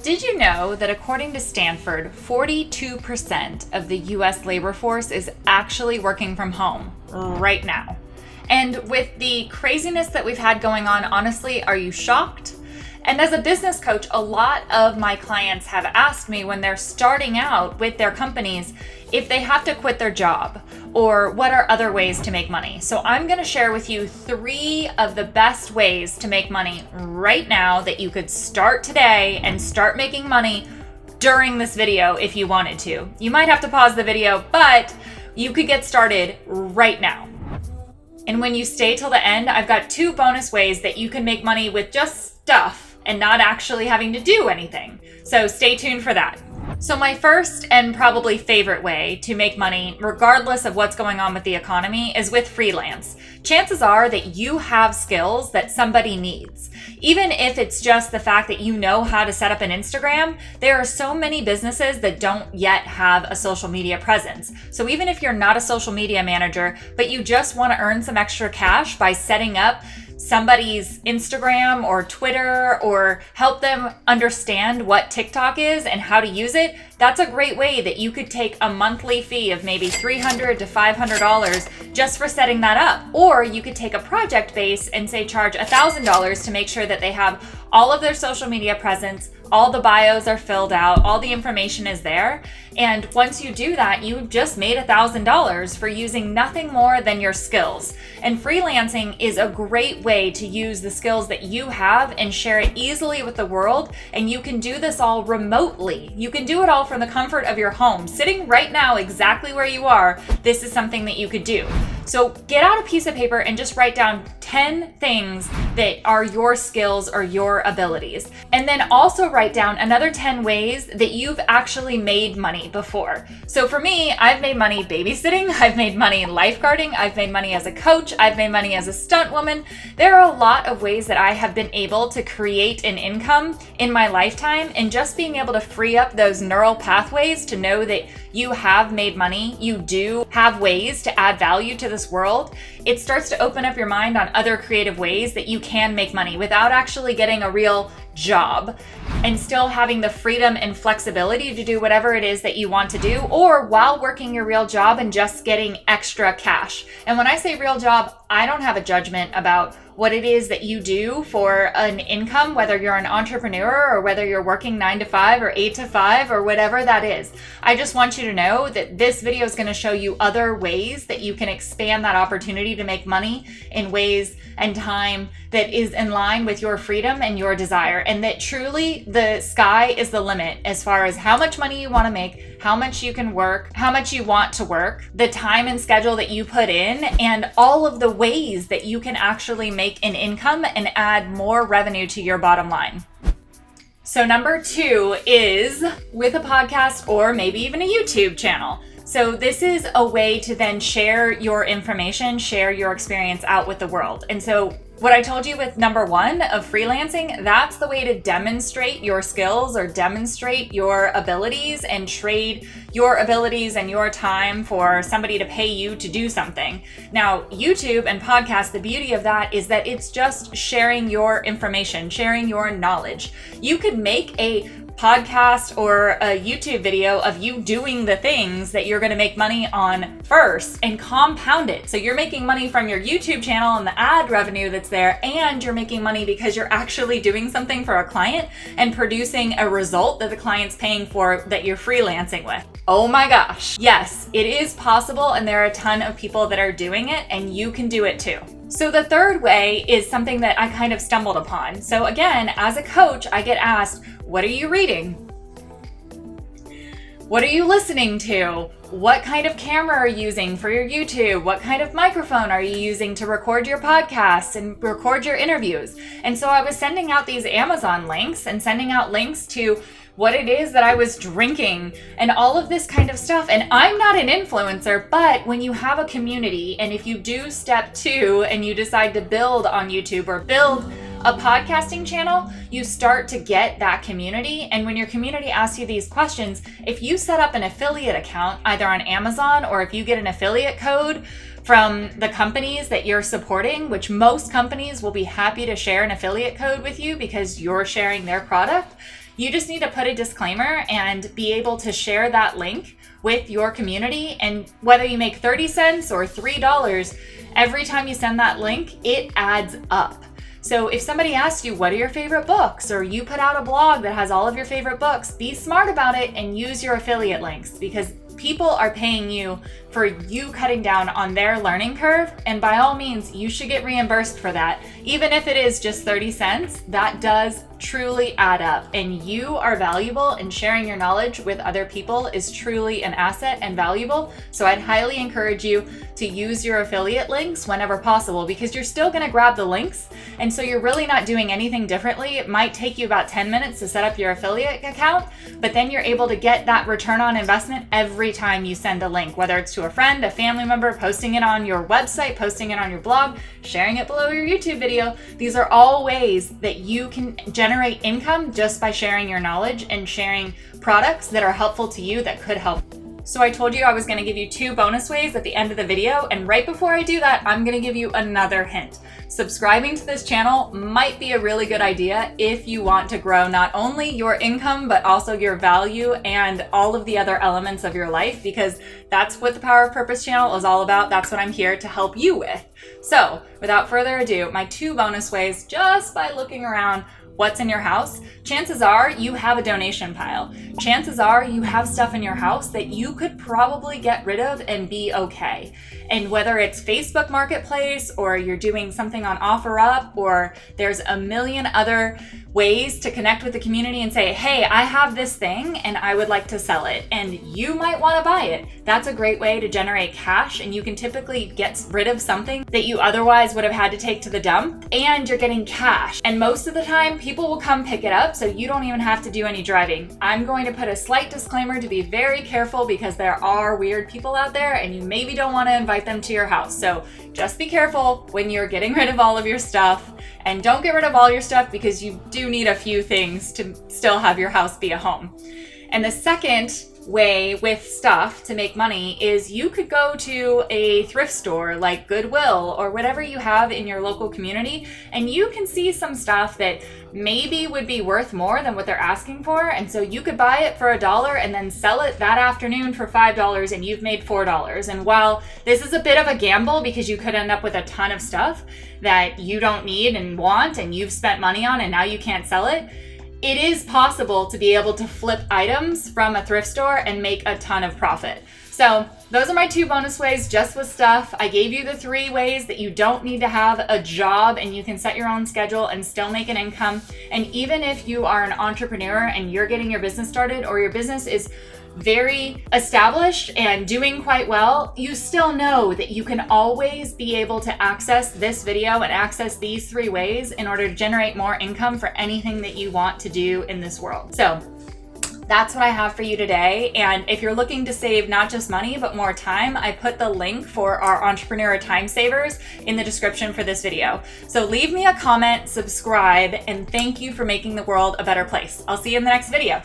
Did you know that according to Stanford, 42% of the US labor force is actually working from home right now? And with the craziness that we've had going on, honestly, are you shocked? And as a business coach, a lot of my clients have asked me when they're starting out with their companies if they have to quit their job or what are other ways to make money. So I'm going to share with you 3 of the best ways to make money right now that you could start today and start making money during this video if you wanted to. You might have to pause the video, but you could get started right now. And when you stay till the end, I've got 2 bonus ways that you can make money with just stuff and not actually having to do anything. So stay tuned for that. So my first and probably favorite way to make money, regardless of what's going on with the economy, is with freelance. Chances are that you have skills that somebody needs. Even if it's just the fact that you know how to set up an Instagram, there are so many businesses that don't yet have a social media presence. So even if you're not a social media manager, but you just want to earn some extra cash by setting up somebody's Instagram or Twitter or help them understand what TikTok is and how to use it, that's a great way that you could take a monthly fee of maybe $300 to $500 just for setting that up. Or you could take a project base and say charge $1,000 to make sure that they have all of their social media presence, all the bios are filled out, all the information is there. And once you do that, you've just made $1,000 for using nothing more than your skills. And freelancing is a great way to use the skills that you have and share it easily with the world. And you can do this all remotely. You can do it all from the comfort of your home. Sitting right now exactly where you are, this is something that you could do. So get out a piece of paper and just write down 10 things that are your skills or your abilities. And then also write down another 10 ways that you've actually made money before. So for me, I've made money babysitting, I've made money lifeguarding, I've made money as a coach, I've made money as a stunt woman. There are a lot of ways that I have been able to create an income in my lifetime, and just being able to free up those neural pathways to know that you have made money, you do have ways to add value to this world, it starts to open up your mind on other creative ways that you can make money without actually getting a real job and still having the freedom and flexibility to do whatever it is that you want to do, or while working your real job and just getting extra cash. And when I say real job, I don't have a judgment about what it is that you do for an income, whether you're an entrepreneur or whether you're working 9 to 5 or 8 to 5 or whatever that is. I just want you to know that this video is going to show you other ways that you can expand that opportunity to make money in ways and time that is in line with your freedom and your desire, and that truly the sky is the limit as far as how much money you want to make, how much you can work, how much you want to work, the time and schedule that you put in, and all of the ways that you can actually make an income and add more revenue to your bottom line. So number 2 is with a podcast or maybe even a YouTube channel. So this is a way to then share your information, share your experience out with the world. And so what I told you with number 1 of freelancing, that's the way to demonstrate your skills or demonstrate your abilities and trade your abilities and your time for somebody to pay you to do something. Now, YouTube and podcasts, the beauty of that is that it's just sharing your information, sharing your knowledge. You could make a podcast or a YouTube video of you doing the things that you're going to make money on first and compound it. So you're making money from your YouTube channel and the ad revenue that's there, and you're making money because you're actually doing something for a client and producing a result that the client's paying for that you're freelancing with. Oh my gosh. Yes, it is possible, and there are a ton of people that are doing it, and you can do it too. So the third way is something that I kind of stumbled upon. So again, as a coach, I get asked, what are you reading? What are you listening to? What kind of camera are you using for your YouTube? What kind of microphone are you using to record your podcasts and record your interviews? And so I was sending out these Amazon links and sending out links to what it is that I was drinking and all of this kind of stuff. And I'm not an influencer, but when you have a community, and if you do step 2 and you decide to build on YouTube or build a podcasting channel, you start to get that community. And when your community asks you these questions, if you set up an affiliate account, either on Amazon or if you get an affiliate code from the companies that you're supporting, which most companies will be happy to share an affiliate code with you because you're sharing their product, You just need to put a disclaimer and be able to share that link with your community. And whether you make 30 cents or $3, every time you send that link, it adds up. So if somebody asks you, what are your favorite books? Or you put out a blog that has all of your favorite books, be smart about it and use your affiliate links, because people are paying you for you cutting down on their learning curve. And by all means, you should get reimbursed for that. Even if it is just 30 cents, that does truly add up. And you are valuable, and sharing your knowledge with other people is truly an asset and valuable. So I'd highly encourage you to use your affiliate links whenever possible, because you're still going to grab the links. And so you're really not doing anything differently. It might take you about 10 minutes to set up your affiliate account, but then you're able to get that return on investment every time you send a link, whether it's to a friend, a family member, posting it on your website, posting it on your blog, sharing it below your YouTube video. These are all ways that you can generate income just by sharing your knowledge and sharing products that are helpful to you that could help. So I told you I was going to give you 2 bonus ways at the end of the video, and right before I do that, I'm going to give you another hint. Subscribing to this channel might be a really good idea if you want to grow not only your income, but also your value and all of the other elements of your life, because that's what the Power of Purpose channel is all about. That's what I'm here to help you with. So without further ado, my 2 bonus ways, just by looking around what's in your house, chances are you have a donation pile. Chances are you have stuff in your house that you could probably get rid of and be okay. And whether it's Facebook Marketplace, or you're doing something on OfferUp, or there's a million other ways to connect with the community and say, hey, I have this thing and I would like to sell it, and you might want to buy it. That's a great way to generate cash, and you can typically get rid of something that you otherwise would have had to take to the dump, and you're getting cash. And most of the time, people will come pick it up, so you don't even have to do any driving. I'm going to put a slight disclaimer to be very careful, because there are weird people out there and you maybe don't want to invite them to your house. So just be careful when you're getting rid of all of your stuff, and don't get rid of all your stuff, because you do need a few things to still have your house be a home. And the second way with stuff to make money is you could go to a thrift store like Goodwill or whatever you have in your local community, and you can see some stuff that maybe would be worth more than what they're asking for. And so you could buy it for $1 and then sell it that afternoon for $5, and you've made $4. And while this is a bit of a gamble, because you could end up with a ton of stuff that you don't need and want and you've spent money on and now you can't sell it, it is possible to be able to flip items from a thrift store and make a ton of profit. So those are my 2 bonus ways just with stuff. I gave you the 3 ways that you don't need to have a job and you can set your own schedule and still make an income. And even if you are an entrepreneur and you're getting your business started, or your business is very established and doing quite well, you still know that you can always be able to access this video and access these 3 ways in order to generate more income for anything that you want to do in this world. So that's what I have for you today. And if you're looking to save not just money, but more time, I put the link for our Entrepreneur Time Savers in the description for this video. So leave me a comment, subscribe, and thank you for making the world a better place. I'll see you in the next video.